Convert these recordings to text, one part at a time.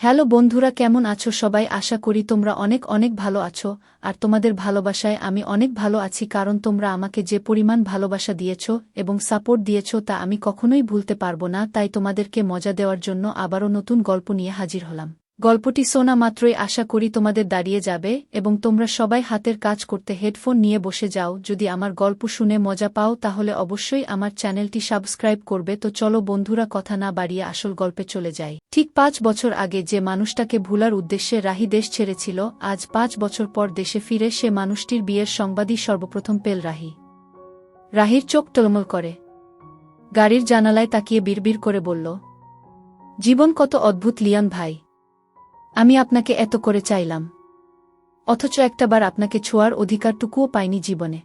Hello বন্ধুরা, কেমন আছো সবাই? আশা করি তোমরা অনেক অনেক ভালো আছো। আর তোমাদের ভালোবাসায় আমি অনেক ভালো আছি, কারণ তোমরা আমাকে যে পরিমাণ ভালোবাসা দিয়েছ এবং সাপোর্ট দিয়েছ তা আমি কখনোই ভুলতে পারবো না। তাই তোমাদেরকে মজা দেওয়ার জন্য আবারও নতুন গল্প নিয়ে হাজির হলাম। গল্পটি শোনা মাত্রই আশা করি তোমাদের দাঁড়িয়ে যাবে এবং তোমরা সবাই হাতের কাজ করতে হেডফোন নিয়ে বসে যাও। যদি আমার গল্প শুনে মজা পাও তাহলে অবশ্যই আমার চ্যানেলটি সাবস্ক্রাইব করবে। তো চলো বন্ধুরা, কথা না বাড়িয়ে আসল গল্পে চলে যাই। ঠিক 5 বছর আগে যে মানুষটাকে ভুলার উদ্দেশ্যে রাহি দেশ ছেড়েছিল, আজ 5 বছর পর দেশে ফিরে সে মানুষটির বিয়ের সংবাদই সর্বপ্রথম পেল রাহি। রাহির চোখ টলমল করে। গাড়ির জানালায় তাকিয়ে বিড়বিড় করে বলল, জীবন কত অদ্ভুত লিয়ান ভাই। আমি আপনাকে এত করে চাইলাম, অথচ একটাবার আপনাকে ছোঁয়ার অধিকারটুকুও পাইনি জীবনে।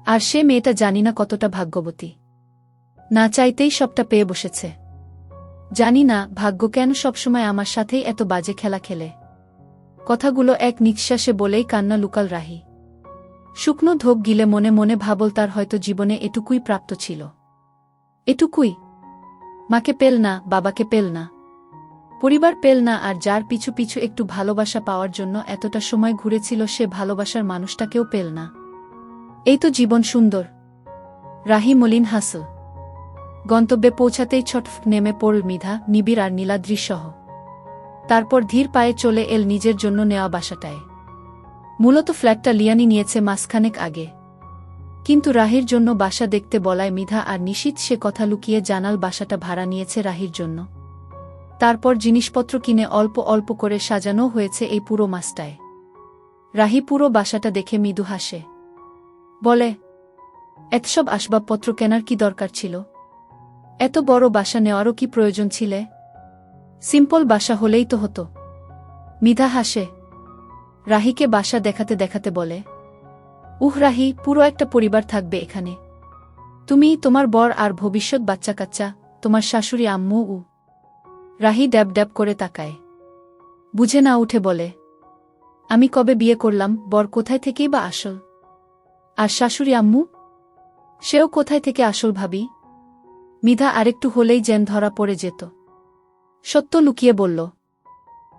আর সে মেয়েটা জানি না কতটা ভাগ্যবতী, না চাইতেই সবটা পেয়ে বসেছে। জানি না ভাগ্য কেন সবসময় আমার সাথেই এত বাজে খেলা খেলে। কথাগুলো এক নিঃশ্বাসে বলেই কান্না লুকাল রাহি। শুকনো ঢোক গিলে মনে মনে ভাবল, তার হয়তো জীবনে এটুকুই প্রাপ্ত ছিল। এটুকুই। মাকে পেল না, বাবাকে পেল না, পরিবার পেল না, আর যার পিছু পিছু একটু ভালোবাসা পাওয়ার জন্য এতটা সময় ঘুরেছিল সে ভালোবাসার মানুষটাকেও পেল না। এই তো জীবন সুন্দর। রাহি মলিন হাসল। গন্তব্যে পৌঁছাতেই ছটফট নেমে পড়ল মিধা, নিবিড় আর নীলাদ্রিসহ। তারপর ধীর পায়ে চলে এল নিজের জন্য নেওয়া বাসাটায়। মূলত ফ্ল্যাটটা লিয়ানি নিয়েছে মাসখানেক আগে, কিন্তু রাহির জন্য বাসা দেখতে বলায় মিধা আর নিশীথ সে কথা লুকিয়ে জানাল বাসাটা ভাড়া নিয়েছে রাহির জন্য। তারপর জিনিসপত্র কিনে অল্প অল্প করে সাজানো হয়েছে এই পুরো মাসটায়। রাহি পুরো বাসাটা দেখে মৃদু হাসে, বলে, এতসব আসবাবপত্র কেনার কি দরকার ছিল? এত বড় বাসা নেওয়ারও কি প্রয়োজন ছিলে? সিম্পল বাসা হলেই তো হতো। মিধা হাসে। রাহিকে বাসা দেখাতে দেখাতে বলে, রাহি, পুরো একটা পরিবার থাকবে এখানে। তুমি, তোমার বর আর ভবিষ্যৎ বাচ্চা কাচ্চা, তোমার শাশুড়ি আম্মু। রাহি ড্যাব ড্যাব করে তাকায়। বুঝে না উঠে বলে, আমি কবে বিয়ে করলাম? বর কোথায় থেকেই বা আসল? আর শাশুড়ি আম্মু, সেও কোথায় থেকে আসল ভাবি? মিধা আরেকটু হলেই যেন ধরা পড়ে যেত। সত্য লুকিয়ে বলল,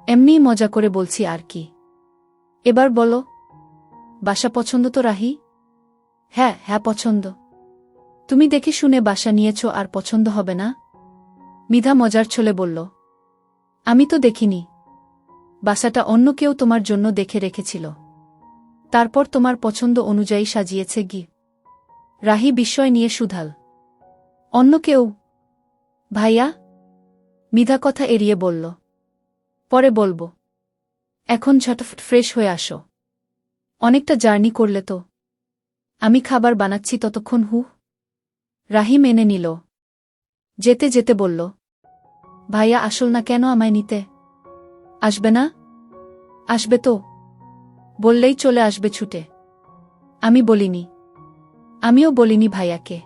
এমনিই মজা করে বলছি আর কি। এবার বলো, বাসা পছন্দ তো রাহি? হ্যাঁ হ্যাঁ পছন্দ। তুমি দেখে শুনে বাসা নিয়েছ আর পছন্দ হবে না? মিধা মজার ছলে বলল, আমি তো দেখিনি। বাসাটা অন্য কেউ তোমার জন্য দেখে রেখেছিল, তারপর তোমার পছন্দ অনুযায়ী সাজিয়েছে গি। রাহি বিস্ময় নিয়ে শুধাল, অন্য কেউ? ভাইয়া? মিধা কথা এড়িয়ে বলল, পরে বলবো, এখন ঝটফট ফ্রেশ হয়ে আসো। অনেকটা জার্নি করলে তো। আমি খাবার বানাচ্ছি ততক্ষণ। রাহি মেনে নিল। যেতে যেতে বলল, ভাইয়া আসল না কেন আমায় নিতে? আসবে না? আসবে তো। বললেই চলে আসবে ছুটে। আমি বলিনি। আমিও বলিনি ভাইয়াকে।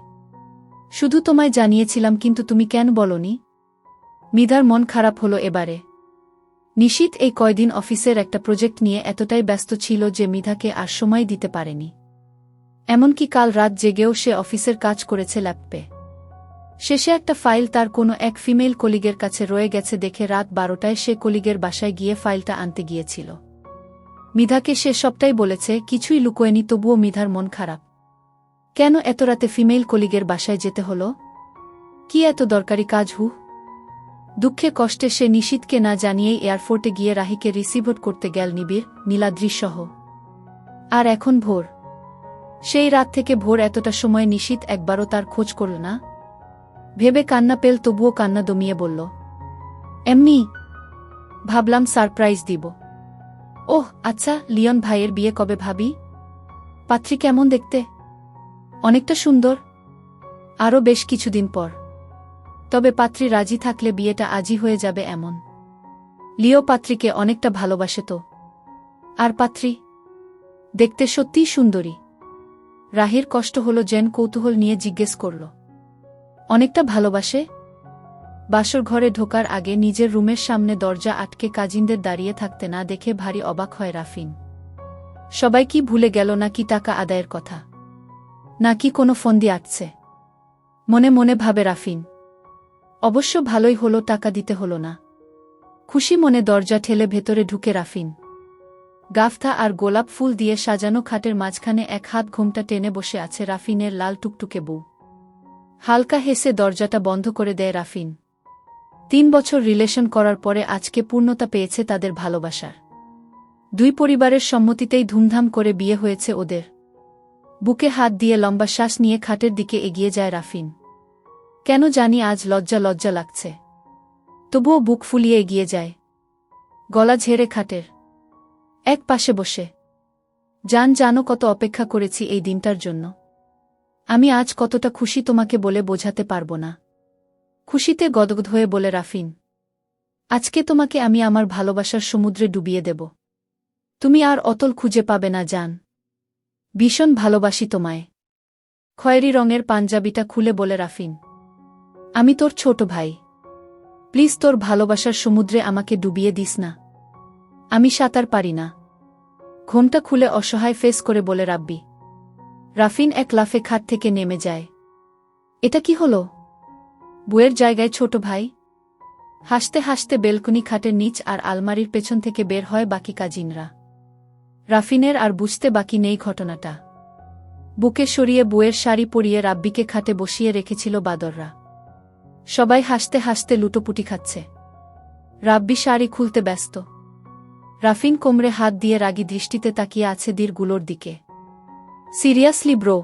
শুধু তোমায় জানিয়েছিলাম, কিন্তু তুমি কেন বলনি? মিধার মন খারাপ হলো এবারে। নিশীথ এই কয়দিন অফিসের একটা প্রজেক্ট নিয়ে এতটাই ব্যস্ত ছিল যে মিধাকে আর সময় দিতে পারেনি। এমনকি কাল রাত জেগেও সে অফিসের কাজ করেছে ল্যাপটপে। শেষে একটা ফাইল তার কোনো এক ফিমেল কলিগের কাছে রয়ে গেছে দেখে রাত 12টায় সে কলিগের বাসায় গিয়ে ফাইলটা আনতে গিয়েছিল। মিধাকে সে সবটাই বলেছে, কিছুই লুকোয়নি, তবুও মিধার মন খারাপ। কেন এত রাতে ফিমেল কলিগের বাসায় যেতে হলো? কি এত দরকারি কাজ? দুঃখে কষ্টে সে নিশীথকে না জানিয়েই এয়ারপোর্টে গিয়ে রাহিকে রিসিভ করতে গেল নিবিড়, নীলাদ্রিসহ। আর এখন ভোর। সেই রাত থেকে ভোর এতটা সময় নিশীথ একবারও তার খোঁজ করল না। ভেবে কান্না পেল, তবুও কান্না দমিয়ে বলল, এমনি ভাবলাম সারপ্রাইজ দিব। ওহ আচ্ছা, লিয়ন ভাইয়ের বিয়ে কবে ভাবি? পাত্রী কেমন দেখতে? অনেকটা সুন্দর। আরও বেশ কিছুদিন পর। তবে পাত্রী রাজি থাকলে বিয়েটা আজই হয়ে যাবে এমন। লিও পাত্রীকে অনেকটা ভালোবাসে তো। আর পাত্রী দেখতে সত্যিই সুন্দরী। রাহির কষ্ট হলো, যেন কৌতূহল নিয়ে জিজ্ঞেস করল, অনেকটা ভালোবাসে? বাসর ঘরে ঢোকার আগে নিজের রুমের সামনে দরজা আটকে কাজিনদের দাঁড়িয়ে থাকতে না দেখে ভারী অবাক হয় রাফিন। সবাই কি ভুলে গেল নাকি টাকা আদায়ের কথা? নাকি কোনো ফন্দি আটছে? মনে মনে ভাবে রাফিন। অবশ্য ভালোই হলো, টাকা দিতে হলো না। খুশি মনে দরজা ঠেলে ভেতরে ঢুকে রাফিন। গাফথা আর গোলাপ ফুল দিয়ে সাজানো খাটের মাঝখানে এক হাত ঘোমটা টেনে বসে আছে রাফিনের লাল টুকটুকে বউ। হালকা হেসে দরজাটা বন্ধ করে দেয় রাফিন। 3 বছর রিলেশন করার পরে আজকে পূর্ণতা পেয়েছে তাদের ভালোবাসার। দুই পরিবারের সম্মতিতেই ধুমধাম করে বিয়ে হয়েছে ওদের। বুকে হাত দিয়ে লম্বা শ্বাস নিয়ে খাটের দিকে এগিয়ে যায় রাফিন। কেন জানি আজ লজ্জা লজ্জা লাগছে, তবুও বুক ফুলিয়ে এগিয়ে যায়। গলা ঝেড়ে খাটের এক পাশে বসে জানো কত অপেক্ষা করেছি এই দিনটার জন্য। আমি আজ কতটা খুশি তোমাকে বলে বোঝাতে পারব না। খুশিতে গদগদ হয়ে বলে রাফিন, আজকে তোমাকে আমি আমার ভালোবাসার সমুদ্রে ডুবিয়ে দেব। তুমি আর অতল খুঁজে পাবে না জান। ভীষণ ভালোবাসি তোমায়। খয়েরি রঙের পাঞ্জাবিটা খুলে বলে রাফিন, আমি তোর ছোট ভাই। প্লিজ তোর ভালোবাসার সমুদ্রে আমাকে ডুবিয়ে দিস না। আমি সাঁতার পারি না। ঘোমটা খুলে অসহায় ফেস করে বলে রাব্বি। রাফিন এক লাফে খাট থেকে নেমে যায়। এটা কি হলো? বউয়ের জায়গায় ছোট ভাই? হাসতে হাসতে বেলকনি খাটের নিচ আর আলমারির পেছন থেকে বের হয় বাকি কাজিনরা। রাফিনের আর বুঝতে বাকি নেই ঘটনাটা। বুকে সরিয়ে বউয়ের শাড়ি পরিয়ে রাব্বিকে খাটে বসিয়ে রেখেছিল বাদররা। সবাই হাসতে হাসতে লুটোপুটি খাচ্ছে। রাব্বি শাড়ি খুলতে ব্যস্ত। রাফিন কোমরে হাত দিয়ে রাগী দৃষ্টিতে তাকিয়ে আছে দীরগুলোর দিকে। সিরিয়াসলি ব্রো,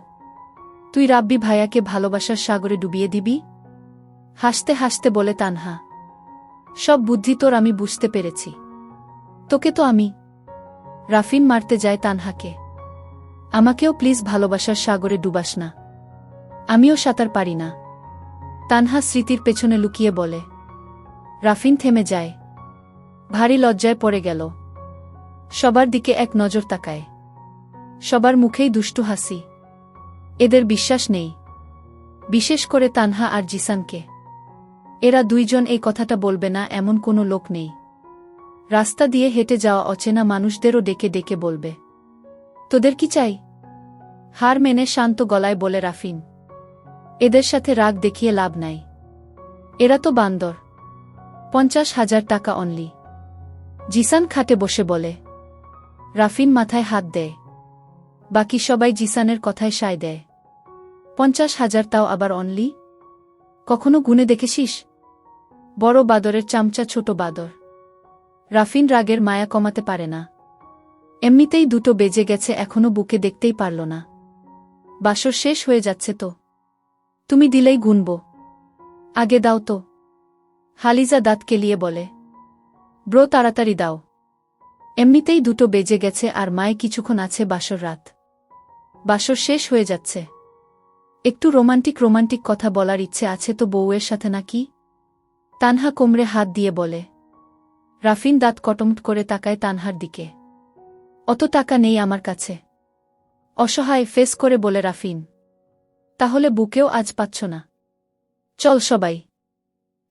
তুই রাব্বি ভাইয়াকে ভালোবাসার সাগরে ডুবিয়ে দিবি? হাসতে হাসতে বলে তানহা। সব বুদ্ধি তোর আমি বুঝতে পেরেছি। তোকে তো আমি। রাফিন মারতে যায় তানহাকে। আমাকেও প্লিজ ভালোবাসার সাগরে ডুবাস না। আমিও সাঁতার পারি না। তানহা স্মৃতির পেছনে লুকিয়ে বলে। রাফিন থেমে যায়। ভারী লজ্জায় পড়ে গেল। সবার দিকে এক নজর তাকায়। সবার মুখেই দুষ্টু হাসি। এদের বিশ্বাস নেই, বিশেষ করে তানহা আর জিসানকে। এরা দুইজন এই কথাটা বলবে না এমন কোনো লোক নেই। রাস্তা দিয়ে হেঁটে যাওয়া অচেনা মানুষদেরও ডেকে ডেকে বলবে, তোদের কি চাই? হার মেনে শান্ত গলায় বলে রাফিন, এদের সাথে রাগ দেখিয়ে লাভ নাই। এরা তো বান্দর। 50,000 টাকা অনলি। জিসান খাটে বসে বলে। রাফিন মাথায় হাত দেয়। বাকি সবাই জিসানের কথায় সায় দেয়। 50,000 তাও আবার অনলি? কখনো গুনে দেখেছিস? বড় বাদরের চামচা ছোট বাদর। রাফিন রাগের মায়া কমাতে পারে না। এমনিতেই 2টো বেজে গেছে, এখনো বুকে দেখতেই পারল না। বাসর শেষ হয়ে যাচ্ছে তো। তুমি দিলেই গুনব। আগে দাও তো। হালিজা দাঁত কেলিয়ে বলে। ব্রো তাড়াতাড়ি দাও। এমনিতেই 2টো বেজে গেছে আর মায়ে কিছুক্ষণ আছে বাসর রাত। বাসর শেষ হয়ে যাচ্ছে। একটু রোমান্টিক কথা বলার ইচ্ছে আছে তো বউয়ের সাথে নাকি? তানহা কোমরে হাত দিয়ে বলে। রাফিন দাঁত কটমট করে তাকায় তানহার দিকে। অত টাকা নেই আমার কাছে। অসহায় ফেস করে বলে রাফিন। তাহলে বুকেও আজ পাচ্ছ না? চল সবাই।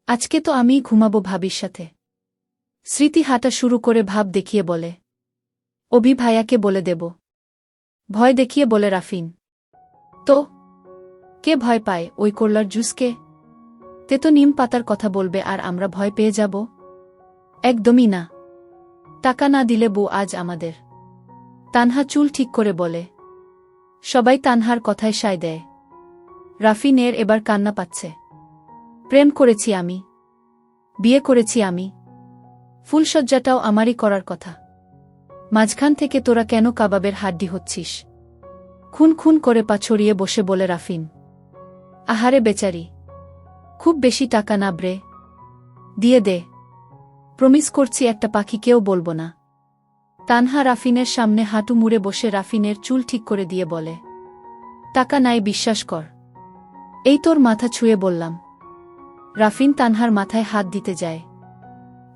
আজকে তো আমিই ঘুমাবো ভাবির সাথে। স্মৃতি হাঁটা শুরু করে ভাব দেখিয়ে বলে। অভি ভাইয়াকে বলে দেব। ভয় দেখিয়ে বলে রাফিন। তো কে ভয় পায়? ওই করলার জুসকে? তে তো নিম পাতার কথা বলবে আর আমরা ভয় পেয়ে যাব? একদমই না। টাকা না দিলে বউ আজ আমাদের। তানহা চুল ঠিক করে বলে। সবাই তানহার কথায় সায় দেয়। রাফিনের এবার কান্না পাচ্ছে। প্রেম করেছি আমি। বিয়ে করেছি আমি। ফুলসজ্জাটাও আমারই করার কথা। মাঝখান থেকে তোরা কেন কাবাবের হাড্ডি হচ্ছিস? খুন খুন করে পা ছড়িয়ে বসে বলে রাফিন। আহারে বেচারি, খুব বেশি টাকা না ব্রে, দিয়ে দে। প্রমিস করছি একটা পাখিকেও বলবো না। তানহা রাফিনের সামনে হাঁটু মুড়ে বসে রাফিনের চুল ঠিক করে দিয়ে বলে। টাকা নাই, বিশ্বাস কর। এই তোর মাথা ছুঁয়ে বললাম। রাফিন তানহার মাথায় হাত দিতে যায়।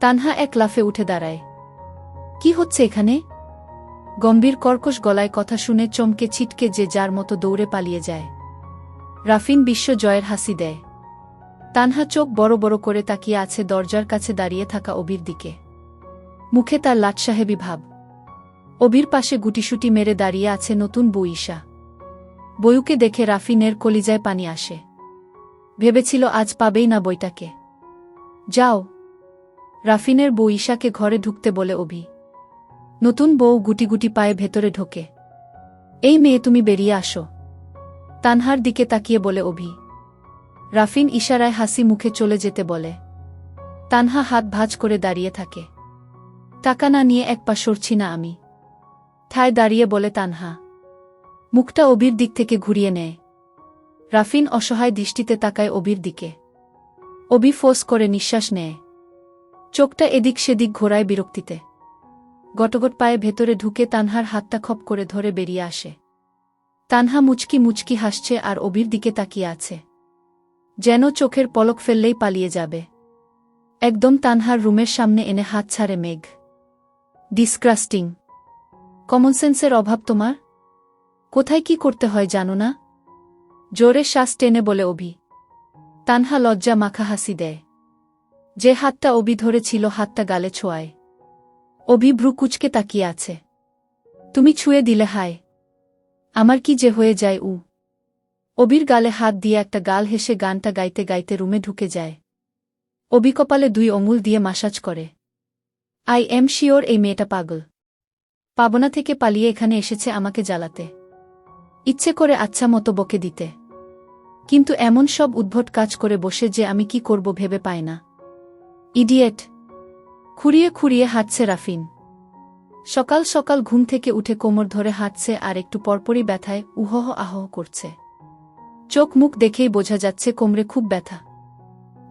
তানহা এক লাফে উঠে দাঁড়ায়। কি হচ্ছে এখানে? গম্ভীর কর্কশ গলায় কথা শুনে চমকে ছিটকে যে যার মতো দৌড়ে পালিয়ে যায়। রাফিন বিশ্ব জয়ের হাসি দেয়। তানহা চোখ বড় বড় করে তাকিয়ে আছে দরজার কাছে দাঁড়িয়ে থাকা অবির দিকে। মুখে তার লাটসাহেবী ভাব। অবির পাশে গুটিসুটি মেরে দাঁড়িয়ে আছে নতুন বউ ঈশা। বউকে দেখে রাফিনের কলিজায় পানি আসে। ভেবেছিল আজ পাবেই না বইটাকে। যাও। রাফিনের বউ ঈশাকে ঘরে ঢুকতে বলে অভি। নতুন বউ গুটি গুটি পায়ে ভেতরে ঢোকে। এই মেয়ে তুমি বেরিয়ে আসো, তানহার দিকে তাকিয়ে বলে অভি। রাফিন ইশারায় হাসি মুখে চলে যেতে বলে। তানহা হাত ভাঁজ করে দাঁড়িয়ে থাকে। টাকা না নিয়ে এক পা সরছি না আমি, ঠায় দাঁড়িয়ে বলে তানহা। মুখটা অভির দিক থেকে ঘুরিয়ে নেয়। রাফিন অসহায় দৃষ্টিতে তাকায় অভির দিকে। অভি ফোঁস করে নিঃশ্বাস নেয়, চোখটা এদিক সেদিক ঘোরায় বিরক্তিতে। গটগট পায়ে ভেতরে ঢুকে তানহার হাতটা খপ করে ধরে বেরিয়ে আসে। তানহা মুচকি মুচকি হাসছে আর অভির দিকে তাকিয়ে আছে, যেন চোখের পলক ফেললেই পালিয়ে যাবে। একদম তানহার রুমের সামনে এনে হাত ছাড়ে মেঘ। ডিসগ্রাস্টিং, কমনসেন্সের অভাব তোমার? কোথায় কি করতে হয় জানো না? জোরে শ্বাস টেনে বলে অভি। তানহা লজ্জা মাখা হাসি দেয়। যে হাতটা অভি ধরেছিল হাতটা গালে ছোঁয়ায়। অভি ভ্রু কুচকে তাকিয়ে আছে। তুমি ছুঁয়ে দিলে হায়, আমার কি যে হয়ে যায়। অভির গালে হাত দিয়ে একটা গাল হেসে গানটা গাইতে গাইতে রুমে ঢুকে যায়। অভি কপালে 2 আঙুল দিয়ে মাসাজ করে। আই এম শিওর এই মেয়েটা পাগল। পাবনা থেকে পালিয়ে এখানে এসেছে আমাকে জ্বালাতে, ইচ্ছে করে আচ্ছা মতো বকে দিতে। কিন্তু এমন সব উদ্ভট কাজ করে বসে যে আমি কি করব ভেবে পাই না। ইডিয়েট। খুঁড়িয়ে খুঁড়িয়ে হাঁটছে রাফিন। সকাল সকাল ঘুম থেকে উঠে কোমর ধরে হাঁটছে আর একটু পরপরই ব্যথায় উহহ আহহ করছে। চোখ মুখ দেখেই বোঝা যাচ্ছে কোমরে খুব ব্যথা।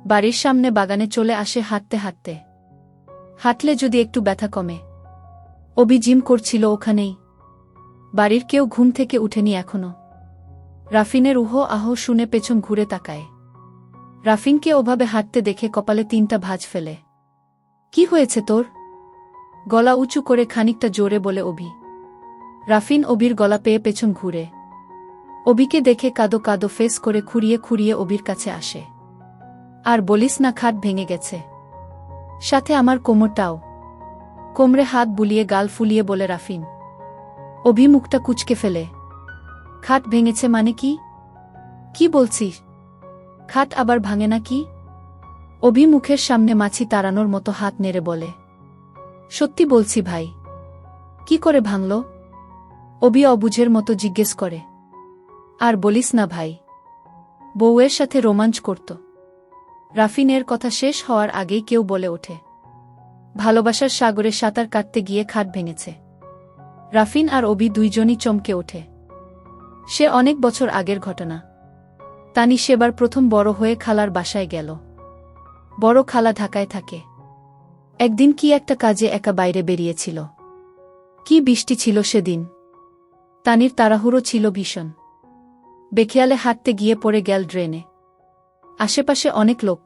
বাড়ির সামনে বাগানে চলে আসে হাঁটতে হাঁটতে। হাঁটলে যদি একটু ব্যথা কমে। অভি জিম করছিল ওখানেই। বাড়ির কেউ ঘুম থেকে উঠেনি এখনো। রাফিনের উহ আহ শুনে পেছন ঘুরে তাকায়। রাফিনকে ওভাবে হাঁটতে দেখে কপালে 3টা ভাঁজ ফেলে। কি হয়েছে তোর? গলা উঁচু করে খানিকটা জোরে বলে অভি। রাফিন অভির গলা পেয়ে পেছন ঘুরে। অভিকে দেখে কাদো কাদো ফেস করে খুঁড়িয়ে খুঁড়িয়ে অভির কাছে আসে। আর বলিস না, খাট ভেঙে গেছে, সাথে আমার কোমরটাও। কোমরে হাত বুলিয়ে গাল ফুলিয়ে বলে রাফিন। অভি মুখটা কুচকে ফেলে। খাট ভেঙেছে মানে কি? কি বলছিস? খাট আবার ভাঙে না কি? অভি মুখের সামনে মাছি তাড়ানোর মতো হাত নেড়ে বলে। সত্যি বলছি ভাই। কি করে ভাঙল? অভি অবুঝের মতো জিজ্ঞেস করে। আর বলিস না ভাই, বউয়ের সাথে রোমাঞ্চ করত। রাফিনের কথা শেষ হওয়ার আগেই কেউ বলে ওঠে। ভালোবাসার সাগরে সাঁতার কাটতে গিয়ে খাট ভেঙেছে। রাফিন আর অভি দুইজনই চমকে ওঠে। সে অনেক বছর আগের ঘটনা। তানি সেবার প্রথম বড় হয়ে খালার বাসায় গেল। বড় খালা ঢাকায় থাকে। একদিন কি একটা কাজে একা বাইরে বেরিয়েছিল। কি বৃষ্টি ছিল সেদিন। তানির তাড়াহুড়ো ছিল ভীষণ। বেখেয়ালে হাঁটতে গিয়ে পড়ে গেল ড্রেনে। আশেপাশে অনেক লোক।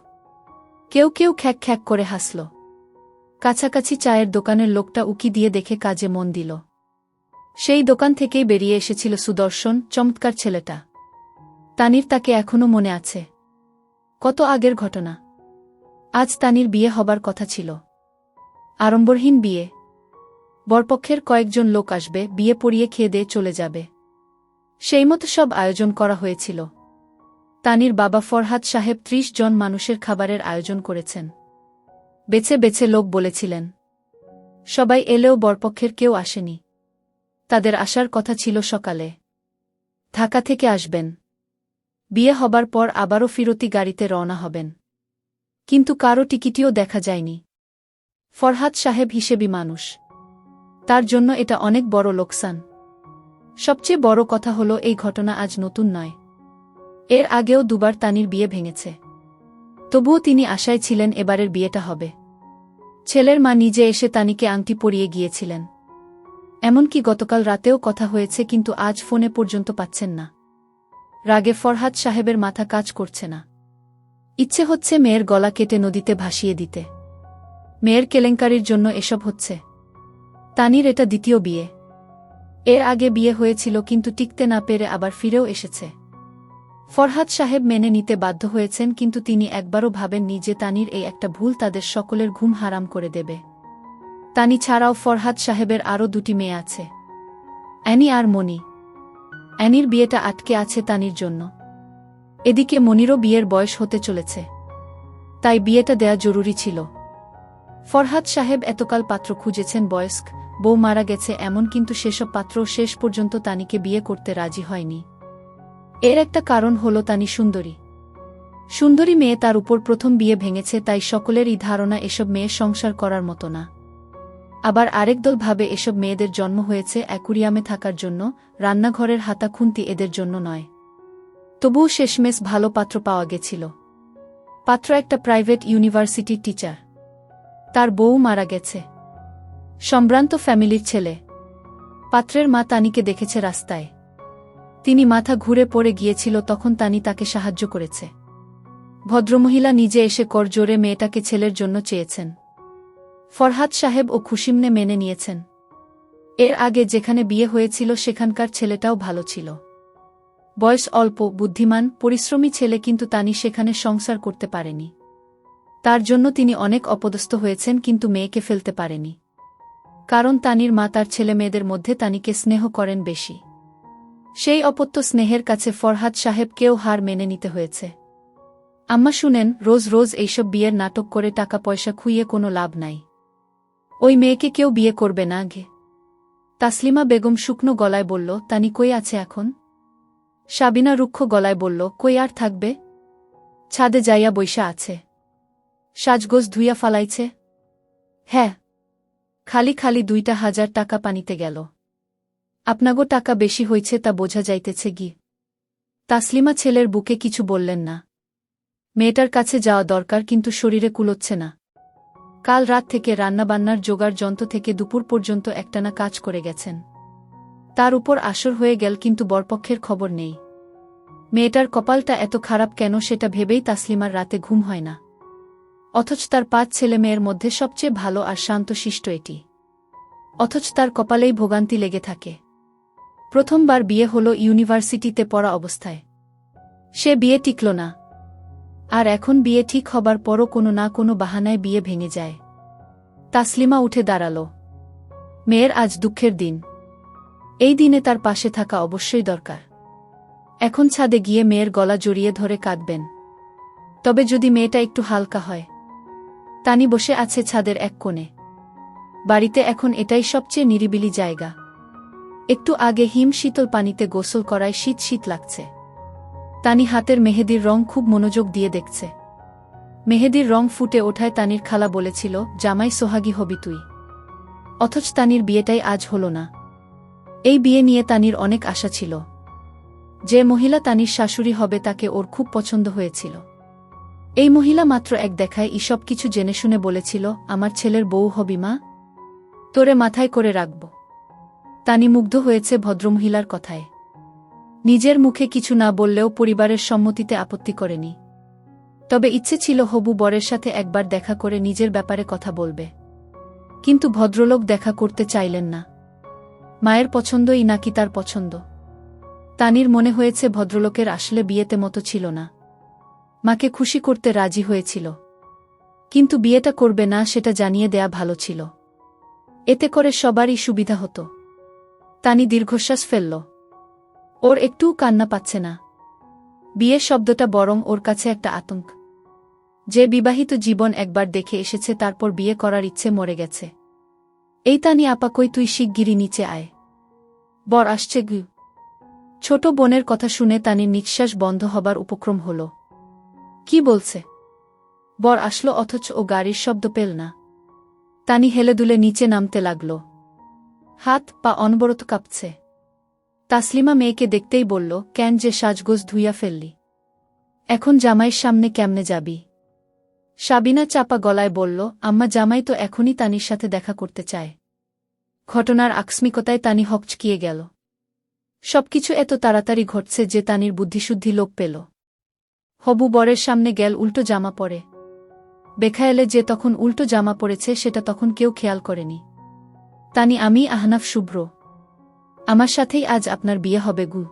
কেউ কেউ খ্যাক খ্যাক করে হাসল। কাছাকাছি চায়ের দোকানের লোকটা উকি দিয়ে দেখে কাজে মন দিল। সেই দোকান থেকেই বেরিয়ে এসেছিল সুদর্শন, চমৎকার ছেলেটা। তানির তাকে এখনো মনে আছে। কত আগের ঘটনা। আজ তানির বিয়ে হবার কথা ছিল। আড়ম্বরহীন বিয়ে। বরপক্ষের কয়েকজন লোক আসবে, বিয়ে পড়িয়ে খেয়ে দিয়ে চলে যাবে। সেই মতো সব আয়োজন করা হয়েছিল। তানির বাবা ফরহাদ সাহেব 30 জন মানুষের খাবারের আয়োজন করেছেন। বেছে বেছে লোক বলেছিলেন। সবাই এলেও বরপক্ষের কেউ আসেনি। তাদের আসার কথা ছিল সকালে। ঢাকা থেকে আসবেন। বিয়ে হবার পর আবারও ফিরতি গাড়িতে রওনা হবেন। কিন্তু কারো টিকিটিও দেখা যায়নি। ফরহাদ সাহেব হিসেবি মানুষ। তার জন্য এটা অনেক বড় লোকসান। সবচেয়ে বড় কথা হলো এই ঘটনা আজ নতুন নয়। এর আগেও 2বার তানির বিয়ে ভেঙেছে। তবুও তিনি আশায় ছিলেন এবারের বিয়েটা হবে। ছেলের মা নিজে এসে তানিকে আংটি পরিয়ে গিয়েছিলেন। এমনকি গতকাল রাতেও কথা হয়েছে, কিন্তু আজ ফোনে পর্যন্ত পাচ্ছেন না। রাগে ফরহাদ সাহেবের মাথা কাজ করছে না। ইচ্ছে হচ্ছে মেয়ের গলা কেটে নদীতে ভাসিয়ে দিতে। মেয়ের কেলেঙ্কারির জন্য এসব হচ্ছে। তানির এটা দ্বিতীয় বিয়ে। এর আগে বিয়ে হয়েছিল, কিন্তু টিকতে না পেরে আবার ফিরেও এসেছে। ফরহাদ সাহেব মেনে নিতে বাধ্য হয়েছেন, কিন্তু তিনি একবারও ভাবেননি যে তানির এই একটা ভুল তাদের সকলের ঘুম হারাম করে দেবে। তানি ছাড়াও ফরহাদ সাহেবের আরও 2টি মেয়ে আছে, অ্যানি আর মনি। অ্যানির বিয়েটা আটকে আছে তানির জন্য। এদিকে মনিরও বিয়ের বয়স হতে চলেছে, তাই বিয়েটা দেয়া জরুরি ছিল। ফরহাদ সাহেব এতকাল পাত্র খুঁজেছেন, বয়স্ক বউ মারা গেছে এমন, কিন্তু সেসব পাত্র শেষ পর্যন্ত তানিকে বিয়ে করতে রাজি হয়নি। এর একটা কারণ হল তানি সুন্দরী। সুন্দরী মেয়ে, তার উপর প্রথম বিয়ে ভেঙেছে, তাই সকলেরই ধারণা এসব মেয়ে সংসার করার মতো না। আবার আরেক দল ভাবে এসব মেয়েদের জন্ম হয়েছে অ্যাকুরিয়ামে থাকার জন্য, রান্নাঘরের হাতা খুন্তি এদের জন্য নয়। তবুও শেষমেশ ভালো পাত্র পাওয়া গেছিল। পাত্র একটা প্রাইভেট ইউনিভার্সিটির টিচার। তার বউ মারা গেছে। সম্ভ্রান্ত ফ্যামিলির ছেলে। পাত্রের মা তানিকে দেখেছে রাস্তায়। তিনি মাথা ঘুরে পড়ে গিয়েছিল, তখন তানি তাকে সাহায্য করেছে। ভদ্রমহিলা নিজে এসে করজোরে মেয়েটাকে ছেলের জন্য চেয়েছেন। ফরহাদ সাহেব ও খুশিমনে মেনে নিয়েছেন। এর আগে যেখানে বিয়ে হয়েছিল সেখানকার ছেলেটাও ভালো ছিল। বয়স অল্প, বুদ্ধিমান, পরিশ্রমী ছেলে, কিন্তু তানি সেখানে সংসার করতে পারেনি। তার জন্য তিনি অনেক অপদস্থ হয়েছেন, কিন্তু মেয়েকে ফেলতে পারেনি। কারণ তানির মা তার ছেলে মেয়েদের মধ্যে তানিকে স্নেহ করেন বেশি। সেই অপত্য স্নেহের কাছে ফরহাদ সাহেবকেও হার মেনে নিতে হয়েছে। আম্মা শুনেন, রোজ রোজ এইসব বিয়ের নাটক করে টাকা পয়সা খুইয়ে কোনো লাভ নাই। ওই মেয়েকে কেউ বিয়ে করবে না গে। তাসলিমা বেগম শুকনো গলায় বলল, তানি কই আছে এখন? সাবিনা রুক্ষ গলায় বলল, কই আর থাকবে? ছাদে যাইয়া বইসা আছে। সাজগোজ ধুইয়া ফালাইছে। হ্যাঁ, খালি খালি 2,000 টাকা পানিতে গেল। আপনাগো টাকা বেশি হইছে তা বোঝা যাইতেছে গি। তাসলিমা ছেলের বুকে কিছু বললেন না। মেয়েটার কাছে যাওয়া দরকার, কিন্তু শরীরে কুলোচ্ছে না। কাল রাত থেকে রান্নাবান্নার জোগাড় যন্ত্র থেকে দুপুর পর্যন্ত একটানা কাজ করে গেছেন। তার উপর আসর হয়ে গেল, কিন্তু বরপক্ষের খবর নেই। মেয়েটার কপালটা এত খারাপ কেন সেটা ভেবেই তাসলিমার রাতে ঘুম হয় না। অথচ তার 5 ছেলে মেয়ের মধ্যে সবচেয়ে ভালো আর শান্তশিষ্ট এটি। অথচ তার কপালেই ভোগান্তি লেগে থাকে। প্রথমবার বিয়ে হলো ইউনিভার্সিটিতে পড়া অবস্থায়। সে বিয়ে টিকল না। আর এখন বিয়ে ঠিক হবার পরও কোনো না কোনো বাহানায় বিয়ে ভেঙে যায়। তাসলিমা উঠে দাঁড়াল। মেয়ের আজ দুঃখের দিন। এই দিনে তার পাশে থাকা অবশ্যই দরকার। এখন ছাদে গিয়ে মেয়ের গলা জড়িয়ে ধরে কাঁদবেন। তবে যদি মেয়েটা একটু হালকা হয়। তানি বসে আছে ছাদের এক কোণে। বাড়িতে এখন এটাই সবচেয়ে নিরিবিলি জায়গা। একটু আগে হিম শীতল পানিতে গোসল করায় শীত শীত লাগছে। তানি হাতের মেহেদির রং খুব মনোযোগ দিয়ে দেখছে। মেহেদির রং ফুটে ওঠায় তানির খালা বলেছিল, জামাই সোহাগী হবি তুই। অথচ তানির বিয়েটাই আজ হল না। এই বিয়ে নিয়ে তানির অনেক আশা ছিল। যে মহিলা তানির শাশুড়ি হবে তাকে ওর খুব পছন্দ হয়েছিল। এই মহিলা মাত্র এক দেখায় সব কিছু জেনে শুনে বলেছিল, আমার ছেলের বউ হবি মা, তোরে মাথায় করে রাখব। তানি মুগ্ধ হয়েছে ভদ্রমহিলার কথায়। নিজের মুখে কিছু না বললেও পরিবারের সম্মতিতে আপত্তি করেনি। তবে ইচ্ছে ছিল হবু বরের সাথে একবার দেখা করে নিজের ব্যাপারে কথা বলবে। কিন্তু ভদ্রলোক দেখা করতে চাইলেন না। মায়ের পছন্দই নাকি তার পছন্দ? তানির মনে হয়েছে ভদ্রলোকের আসলে বিয়েতে মতো ছিল না। মাকে খুশি করতে রাজি হয়েছিল, কিন্তু বিয়েটা করবে না সেটা জানিয়ে দেয়া ভালো ছিল। এতে করে সবারই সুবিধা হতো। তানি দীর্ঘশ্বাস ফেলল। ওর একটুও কান্না পাচ্ছে না। বিয়ে শব্দটা বরং ওর কাছে একটা আতঙ্ক। যে বিবাহিত জীবন একবার দেখে এসেছে তারপর বিয়ে করার ইচ্ছে মরে গেছে। এই তানি আপা কই, তুই শিগগিরই নিচে আয়, বর আসছে গু। ছোট বোনের কথা শুনে তানির নিঃশ্বাস বন্ধ হবার উপক্রম হল। কি বলছে? বর আসলো অথচ ও গাড়ির শব্দ পেল না। তানি হেলে দুলে নিচে নামতে লাগল। হাত পা অনবরত কাঁপছে। তাসলিমা মেয়েকে দেখতেই বলল, কেন যে সাজগোজ ধুইয়া ফেললি? এখন জামাইয়ের সামনে কেমনে যাবি? সাবিনা চাপা গলায় বলল, আম্মা জামাই তো এখনই তানির সাথে দেখা করতে চায়। ঘটনার আকস্মিকতায় তানি হকচকিয়ে গেল। সবকিছু এত তাড়াতাড়ি ঘটছে যে তানির বুদ্ধিশুদ্ধি লোপ পেল। হবু বরের সামনে গেল উল্টো জামা পরে। বেখায়েলে যে তখন উল্টো জামা পরেছে সেটা তখন কেউ খেয়াল করেনি। তানি, আমি আহনাফ শুভ্র। আমার সাথেই আজ আপনার বিয়ে হবে গু।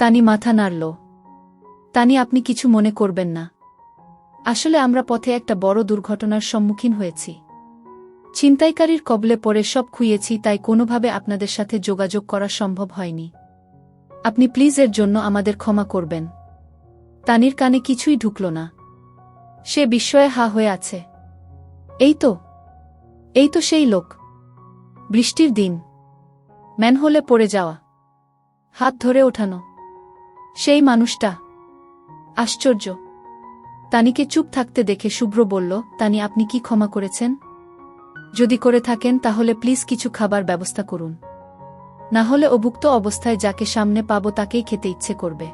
তানি মাথা নাড়ল। তানি, আপনি কিছু মনে করবেন না। আসলে আমরা পথে একটা বড় দুর্ঘটনার সম্মুখীন হয়েছি। ছিনতাইকারীর কবলে পড়ে সব খুইয়েছি, তাই কোনোভাবে আপনাদের সাথে যোগাযোগ করা সম্ভব হয়নি। আপনি প্লিজ এর জন্য আমাদের ক্ষমা করবেন। তানির কানে কিছুই ঢুকল না। সে বিস্ময়ে হা হয়ে আছে। এই তো এই তো সেই লোক। বৃষ্টির দিন, ম্যানহোলে পড়ে যাওয়া, হাত ধরে ওঠানো, সেই মানুষটা। আশ্চর্য! তানিকে চুপ থাকতে দেখে শুভ্র বলল, তানি, আপনি কি ক্ষমা করেছেন? যদি করে থাকেন তাহলে প্লিজ কিছু খাবার ব্যবস্থা করুন, না হলে অভুক্ত অবস্থায় যাকে সামনে পাবো তাকেই খেতে ইচ্ছে করবে।